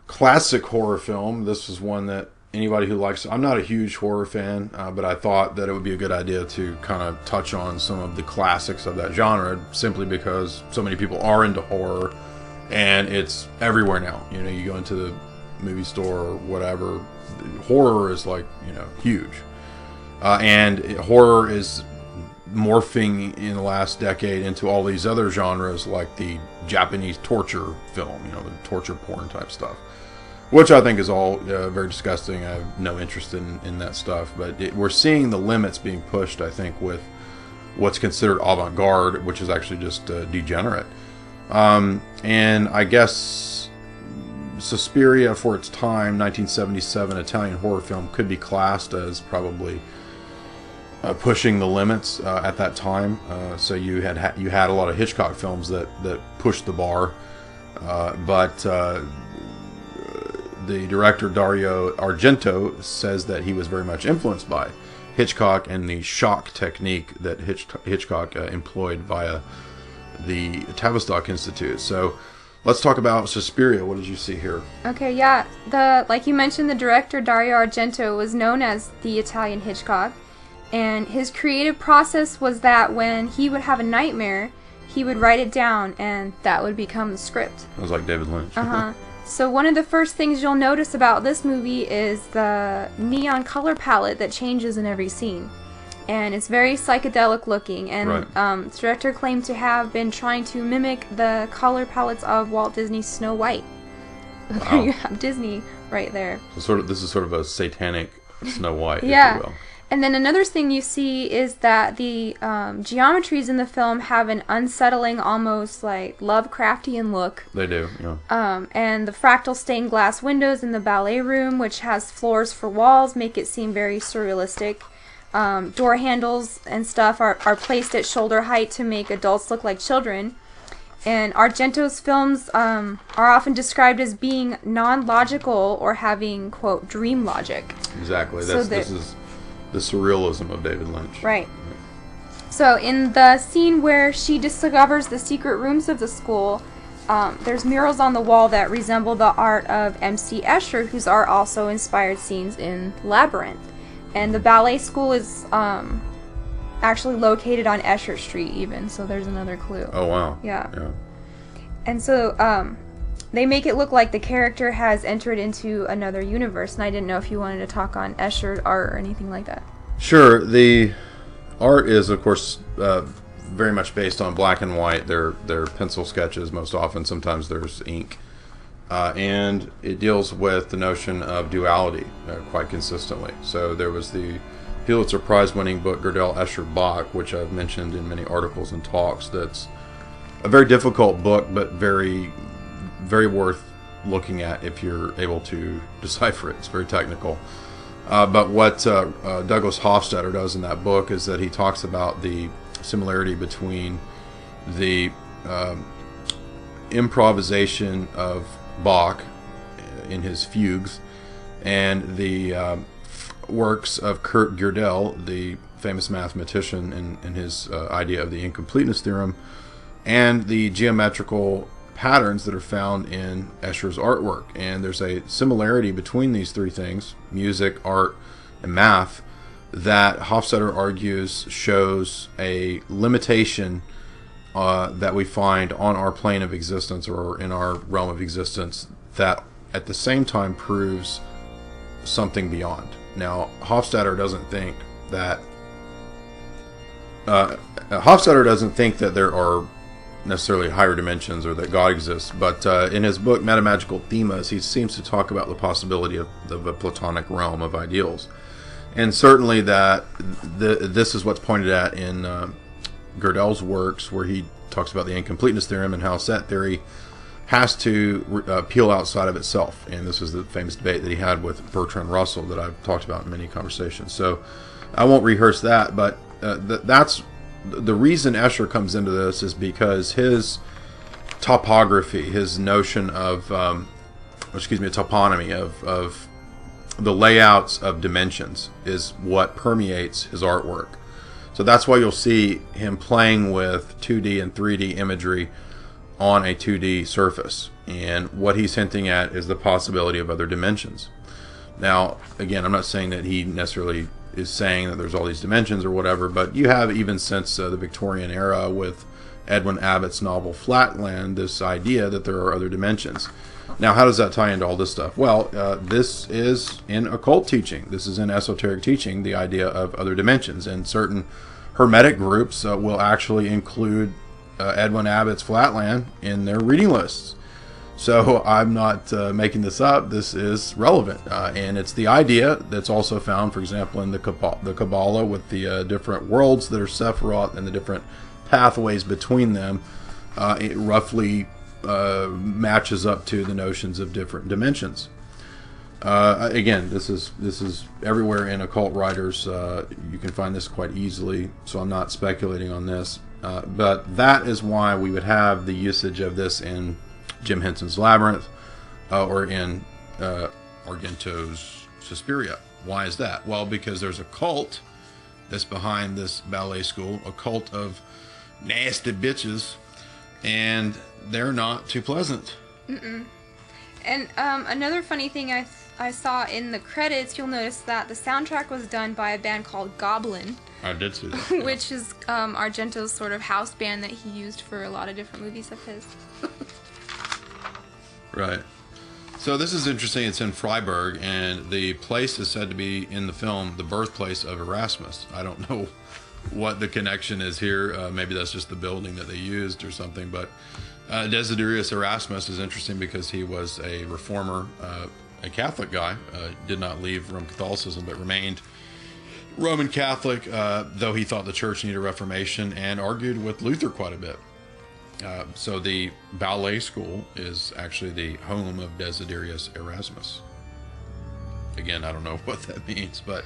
classic horror film. This is one that anybody who likes... I'm not a huge horror fan, but I thought that it would be a good idea to kind of touch on some of the classics of that genre, simply because so many people are into horror, and it's everywhere now. You know, you go into the movie store or whatever, horror is like, you know, huge. And horror is morphing in the last decade into all these other genres, like the Japanese torture film, you know, the torture porn type stuff, which I think is all very disgusting. I have no interest in that stuff, but we're seeing the limits being pushed, I think, with what's considered avant-garde, which is actually just degenerate. And I guess Suspiria, for its time, 1977 Italian horror film, could be classed as probably pushing the limits at that time. So you had a lot of Hitchcock films that pushed the bar, but the director Dario Argento says that he was very much influenced by Hitchcock and the shock technique that Hitchcock employed via the Tavistock Institute. So let's talk about Suspiria. What did you see here? Okay, yeah. Like you mentioned, the director Dario Argento was known as the Italian Hitchcock, and his creative process was that when he would have a nightmare, he would write it down, and that would become the script. It was like David Lynch. So one of the first things you'll notice about this movie is the neon color palette that changes in every scene. And it's very psychedelic looking. And right. The director claimed to have been trying to mimic the color palettes of Walt Disney's Snow White. Wow. There you have Disney right there. So this is sort of a satanic Snow White, yeah. if you will. And then another thing you see is that the geometries in the film have an unsettling, almost like Lovecraftian look. They do, yeah. And the fractal stained glass windows in the ballet room, which has floors for walls, make it seem very surrealistic. Door handles and stuff are placed at shoulder height to make adults look like children. And Argento's films are often described as being non-logical or having, quote, dream logic. Exactly. This is the surrealism of David Lynch. Right. So in the scene where she discovers the secret rooms of the school, there's murals on the wall that resemble the art of M.C. Escher, whose art also inspired scenes in Labyrinth. And the ballet school is actually located on Escher Street even, so there's another clue. Oh, wow. Yeah. And so they make it look like the character has entered into another universe, and I didn't know if you wanted to talk on Escher art or anything like that. Sure. The art is, of course, very much based on black and white. They're pencil sketches most often. Sometimes there's ink. And it deals with the notion of duality quite consistently. So there was the Pulitzer Prize-winning book Gödel, Escher, Bach, which I've mentioned in many articles and talks. That's a very difficult book, but very, very worth looking at if you're able to decipher it. It's very technical. But what Douglas Hofstadter does in that book is that he talks about the similarity between the improvisation of Bach in his fugues and the works of Kurt Gödel, the famous mathematician, in his idea of the incompleteness theorem, and the geometrical patterns that are found in Escher's artwork. And there's a similarity between these three things, music, art, and math, that Hofstadter argues shows a limitation that we find on our plane of existence or in our realm of existence that at the same time proves something beyond. Now, Hofstadter doesn't think that there are necessarily higher dimensions or that God exists, but in his book Metamagical Themas, he seems to talk about the possibility of a Platonic realm of ideals, and certainly that this is what's pointed at in Gödel's works, where he talks about the incompleteness theorem and how set theory has to peel outside of itself. And this is the famous debate that he had with Bertrand Russell that I've talked about in many conversations. So I won't rehearse that, but that's the reason Escher comes into this, is because his topography, his notion of, toponymy of the layouts of dimensions is what permeates his artwork. So that's why you'll see him playing with 2D and 3D imagery on a 2D surface. And what he's hinting at is the possibility of other dimensions. Now, again, I'm not saying that he necessarily is saying that there's all these dimensions or whatever, but you have, even since the Victorian era with Edwin Abbott's novel Flatland, this idea that there are other dimensions. Now, how does that tie into all this stuff? Well, this is in occult teaching. This is in esoteric teaching, the idea of other dimensions. And certain Hermetic groups will actually include Edwin Abbott's Flatland in their reading lists. So I'm not making this up. This is relevant. And it's the idea that's also found, for example, in the Kabbalah with the different worlds that are Sephiroth and the different pathways between them. It roughly matches up to the notions of different dimensions. Again, this is everywhere in occult writers. You can find this quite easily, so I'm not speculating on this. But that is why we would have the usage of this in Jim Henson's Labyrinth or in Argento's Suspiria. Why is that? Well, because there's a cult that's behind this ballet school, a cult of nasty bitches, and they're not too pleasant. Mm-mm. And another funny thing I saw in the credits, you'll notice that the soundtrack was done by a band called Goblin. I did see that. Which is Argento's sort of house band that he used for a lot of different movies of his. Right. So this is interesting. It's in Freiburg, and the place is said to be, in the film, the birthplace of Erasmus. I don't know what the connection is here. Maybe that's just the building that they used or something. But Desiderius Erasmus is interesting because he was a reformer, a Catholic guy, did not leave Roman Catholicism, but remained Roman Catholic, though he thought the church needed a reformation, and argued with Luther quite a bit. So the ballet school is actually the home of Desiderius Erasmus. Again, I don't know what that means, but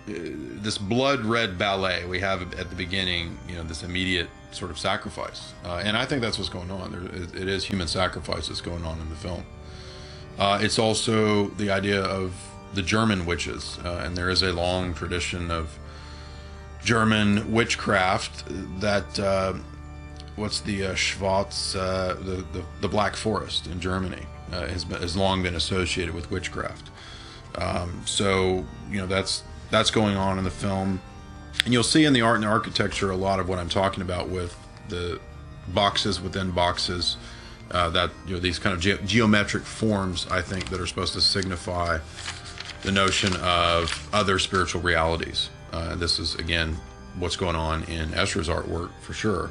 this blood red ballet we have at the beginning, this immediate sort of sacrifice, and I think that's what's going on. It is human sacrifice that's going on in the film. It's also the idea of the German witches, and there is a long tradition of German witchcraft that what's the Schwarz, the Black Forest in Germany has long been associated with witchcraft. So that's going on in the film, and you'll see in the art and the architecture a lot of what I'm talking about with the boxes within boxes, that these kind of geometric forms, I think, that are supposed to signify the notion of other spiritual realities. This is, again, what's going on in Escher's artwork for sure.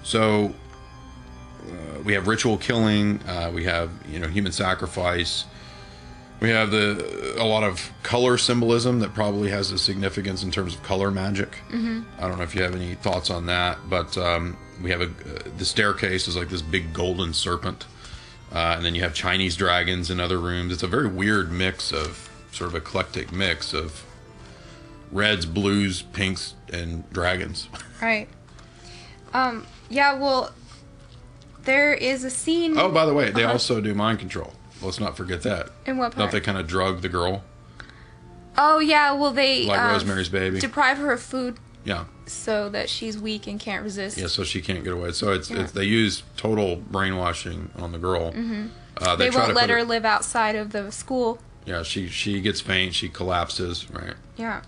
So we have ritual killing, we have human sacrifice, we have a lot of color symbolism that probably has a significance in terms of color magic. Mm-hmm. I don't know if you have any thoughts on that, but we have the staircase is like this big golden serpent, and then you have Chinese dragons in other rooms. It's a very weird mix of sort of eclectic mix of reds, blues, pinks, and dragons. Right. Yeah, well, there is a scene... Oh, by the way, they also do mind control. Let's not forget that. In what part? Don't they kind of drug the girl? Oh, yeah, well, they... Like Rosemary's Baby. Deprive her of food. Yeah. So that she's weak and can't resist. Yeah, so she can't get away. So it's they use total brainwashing on the girl. Mm-hmm. They won't let her live outside of the school. Yeah, she gets faint, she collapses, right? Yeah.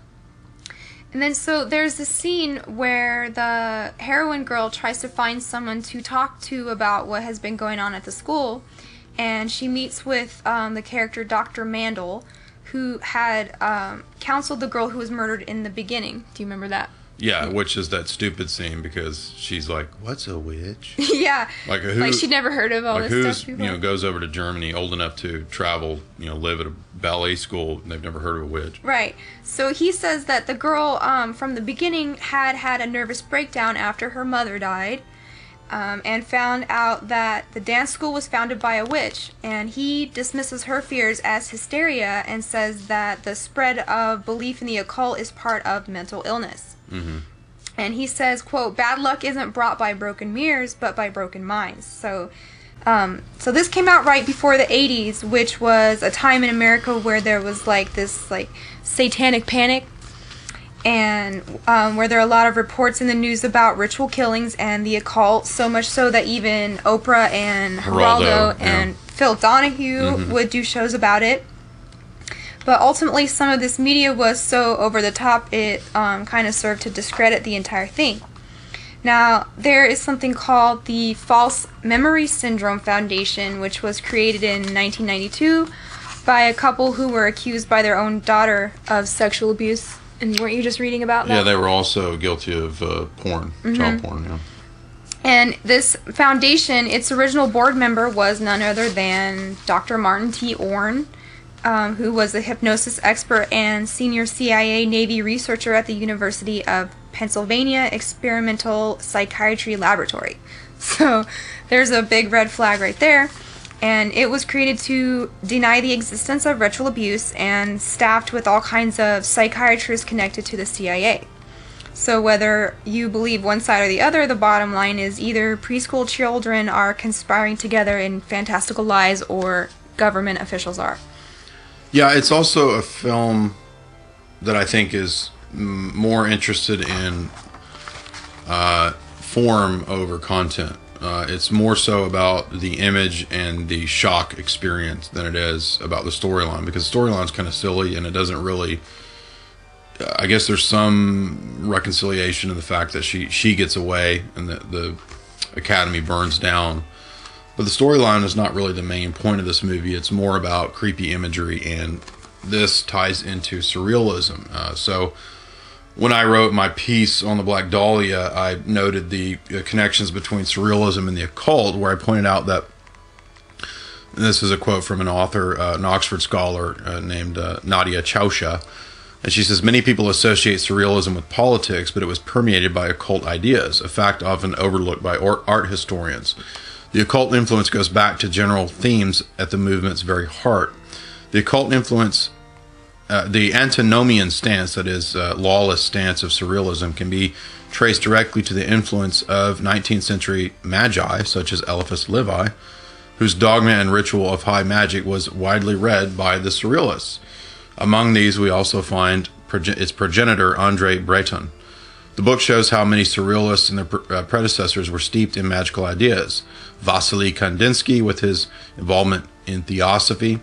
And then so there's a scene where the heroine girl tries to find someone to talk to about what has been going on at the school, and she meets with the character Dr. Mandel, who had counseled the girl who was murdered in the beginning. Do you remember that? Yeah, which is that stupid scene because she's like, "What's a witch?" Yeah, like she'd never heard of all this stuff before. Goes over to Germany, old enough to travel, live at a ballet school, and they've never heard of a witch. Right. So he says that the girl from the beginning had a nervous breakdown after her mother died, and found out that the dance school was founded by a witch, and he dismisses her fears as hysteria and says that the spread of belief in the occult is part of mental illness. Mm-hmm. And he says, quote, "Bad luck isn't brought by broken mirrors, but by broken minds." So this came out right before the 80s, which was a time in America where there was this satanic panic. and where there are a lot of reports in the news about ritual killings and the occult, so much so that even Oprah and Geraldo and Phil Donahue would do shows about it. But ultimately, some of this media was so over the top, it kind of served to discredit the entire thing. Now, there is something called the False Memory Syndrome Foundation, which was created in 1992 by a couple who were accused by their own daughter of sexual abuse. And weren't you just reading about that? Yeah, they were also guilty of porn, child porn, yeah. And this foundation, its original board member was none other than Dr. Martin T. Orne, who was a hypnosis expert and senior CIA Navy researcher at the University of Pennsylvania Experimental Psychiatry Laboratory. So there's a big red flag right there. And it was created to deny the existence of ritual abuse and staffed with all kinds of psychiatrists connected to the CIA. So whether you believe one side or the other, the bottom line is either preschool children are conspiring together in fantastical lies or government officials are. Yeah, it's also a film that I think is more interested in form over content. It's more so about the image and the shock experience than it is about the storyline, because the storyline's kind of silly and it doesn't really... I guess there's some reconciliation in the fact that she gets away and the academy burns down. But the storyline is not really the main point of this movie. It's more about creepy imagery, and this ties into surrealism. So when I wrote my piece on the Black Dahlia, I noted the connections between surrealism and the occult, where I pointed out that, and this is a quote from an author, an Oxford scholar named Nadia Chausha, and she says, "Many people associate surrealism with politics, but it was permeated by occult ideas, a fact often overlooked by art historians. The occult influence goes back to general themes at the movement's very heart. The occult influence, the antinomian stance, that is, lawless stance of surrealism, can be traced directly to the influence of 19th century magi, such as Eliphas Levi, whose dogma and ritual of high magic was widely read by the surrealists. Among these, we also find its progenitor, André Breton. The book shows how many surrealists and their predecessors were steeped in magical ideas. Vasily Kandinsky, with his involvement in theosophy,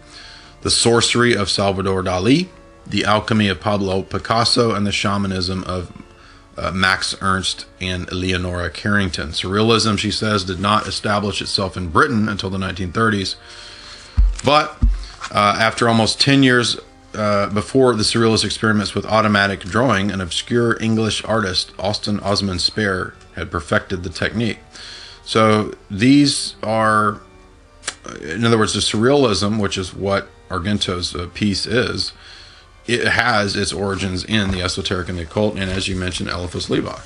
the sorcery of Salvador Dali, the alchemy of Pablo Picasso, and the shamanism of Max Ernst and Leonora Carrington. Surrealism, she says, did not establish itself in Britain until the 1930s, but after almost 10 years before the surrealist experiments with automatic drawing, an obscure English artist, Austin Osman Spare, had perfected the technique. So these are, in other words, the surrealism, which is what Argento's piece is, it has its origins in the esoteric and the occult, and as you mentioned, Eliphas Levi.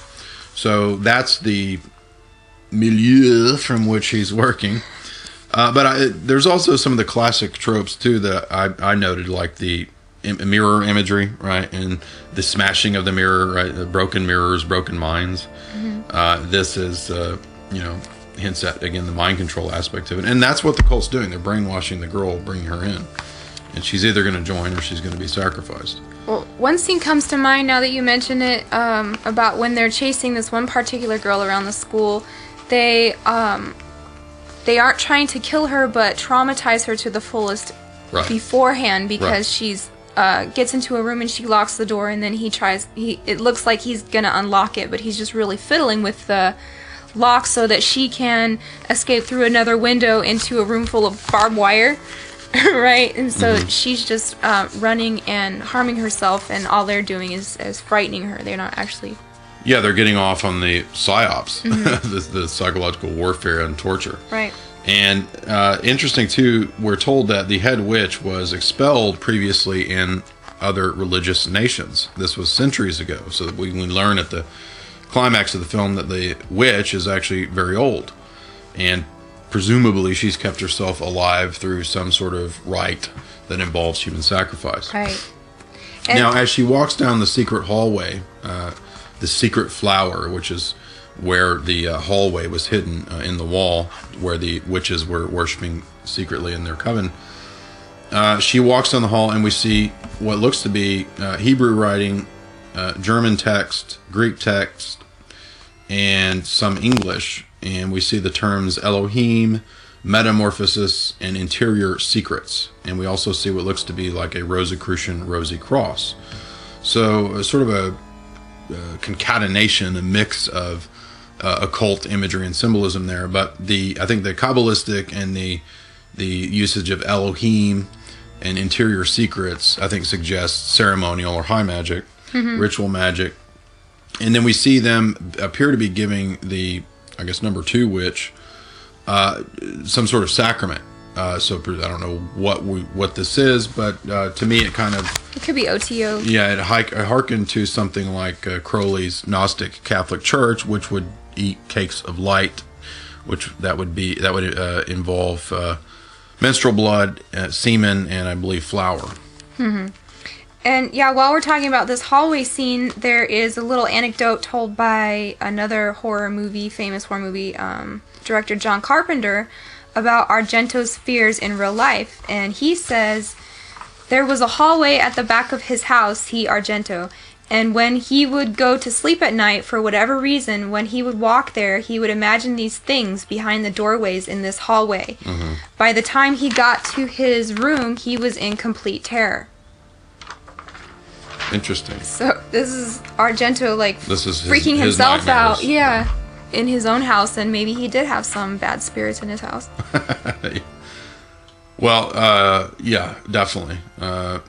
So that's the milieu from which he's working. But there's also some of the classic tropes, too, that I noted, like the mirror imagery, right? And the smashing of the mirror, right? The broken mirrors, broken minds. Mm-hmm. This is, hints at, again, the mind control aspect of it. And that's what the cult's doing. They're brainwashing the girl, bringing her in. And she's either going to join or she's going to be sacrificed. Well, one scene comes to mind now that you mention it, about when they're chasing this one particular girl around the school. They aren't trying to kill her, but traumatize her to the fullest beforehand, because she's gets into a room and she locks the door, and then it looks like he's gonna unlock it, but he's just really fiddling with the lock so that she can escape through another window into a room full of barbed wire. Right? And so she's just running and harming herself, and all they're doing is frightening her. They're not actually... Yeah, they're getting off on the psyops, the psychological warfare and torture. Right. And interesting, too, we're told that the head witch was expelled previously in other religious nations. This was centuries ago. So that we learn at the climax of the film that the witch is actually very old. And presumably she's kept herself alive through some sort of rite that involves human sacrifice. Right. And now, as she walks down the secret hallway, the secret flower, which is where the hallway was hidden in the wall, where the witches were worshiping secretly in their coven, she walks down the hall, and we see what looks to be Hebrew writing German text, Greek text, and some English. And we see the terms Elohim, metamorphosis, and interior secrets. And we also see what looks to be like a Rosicrucian rosy cross. So sort of a concatenation, a mix of occult imagery and symbolism there. But I think the Kabbalistic and the usage of Elohim and interior secrets, I think, suggests ceremonial or high magic, ritual magic. And then we see them appear to be giving the, I guess, number 2 witch some sort of sacrament. So I don't know what this is, but to me it could be OTO. Yeah, it harkened to something like Crowley's Gnostic Catholic Church, which would eat cakes of light, that would involve menstrual blood, semen, and I believe flour. And yeah, while we're talking about this hallway scene, there is a little anecdote told by another famous horror movie director, John Carpenter, about Argento's fears in real life. And he says, there was a hallway at the back of his house, Argento, and when he would go to sleep at night, for whatever reason, when he would walk there, he would imagine these things behind the doorways in this hallway. By the time he got to his room, he was in complete terror. Interesting. So this is Argento, this is freaking himself nightmares. out. Yeah. In his own house, and maybe he did have some bad spirits in his house. Well, yeah, definitely. I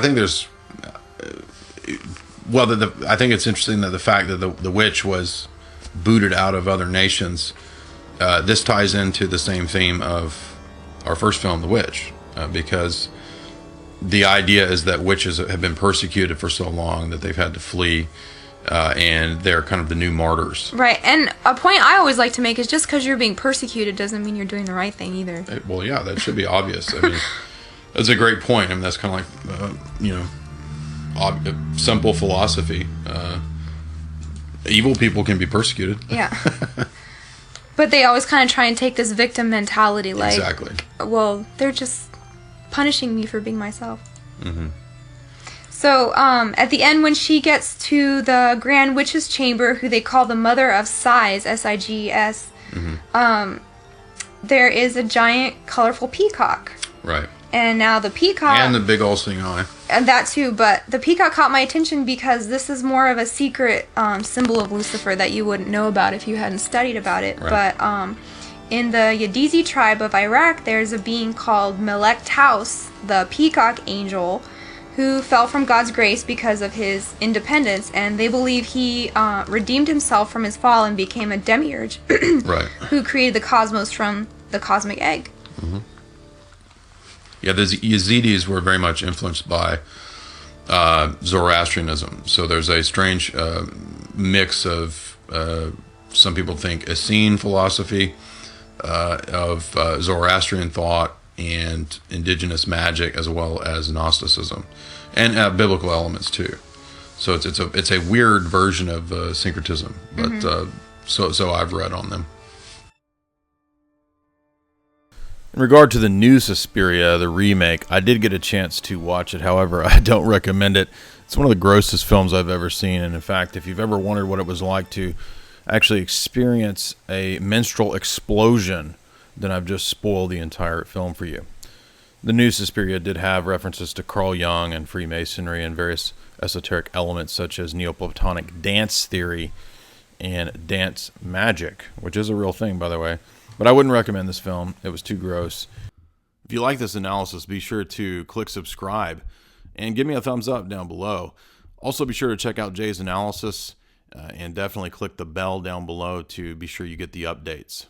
think there's... I think it's interesting that the fact that the witch was booted out of other nations, this ties into the same theme of our first film, The Witch, because the idea is that witches have been persecuted for so long that they've had to flee, and they're kind of the new martyrs. Right, and a point I always like to make is just because you're being persecuted doesn't mean you're doing the right thing either. Well, yeah, that should be obvious. I mean, that's a great point. I mean, that's kind of like, simple philosophy. Evil people can be persecuted. Yeah. But they always kind of try and take this victim mentality, like, exactly. Well, they're just punishing me for being myself. So, at the end, when she gets to the Grand Witch's Chamber, who they call the Mother of Sighs, S-I-G-S, there is a giant, colorful peacock. Right. And now the peacock... And the big old seeing eye. And that too, but the peacock caught my attention because this is more of a secret symbol of Lucifer that you wouldn't know about if you hadn't studied about it. Right. But in the Yazidi tribe of Iraq, there's a being called Melek Taus, the Peacock Angel, who fell from God's grace because of his independence, and they believe he redeemed himself from his fall and became a demiurge, right, who created the cosmos from the cosmic egg. Yeah, the Yazidis were very much influenced by Zoroastrianism. So there's a strange mix of, some people think, Essene philosophy, of Zoroastrian thought, and indigenous magic, as well as Gnosticism, and biblical elements too. So it's a weird version of syncretism, but so I've read on them. In regard to the new Suspiria, the remake, I did get a chance to watch it. However, I don't recommend it. It's one of the grossest films I've ever seen. And in fact, if you've ever wondered what it was like to actually experience a menstrual explosion, then I've just spoiled the entire film for you. The new Suspiria did have references to Carl Jung and Freemasonry and various esoteric elements such as Neoplatonic dance theory and dance magic, which is a real thing, by the way. But I wouldn't recommend this film. It was too gross. If you like this analysis, be sure to click subscribe and give me a thumbs up down below. Also, be sure to check out Jay's analysis and definitely click the bell down below to be sure you get the updates.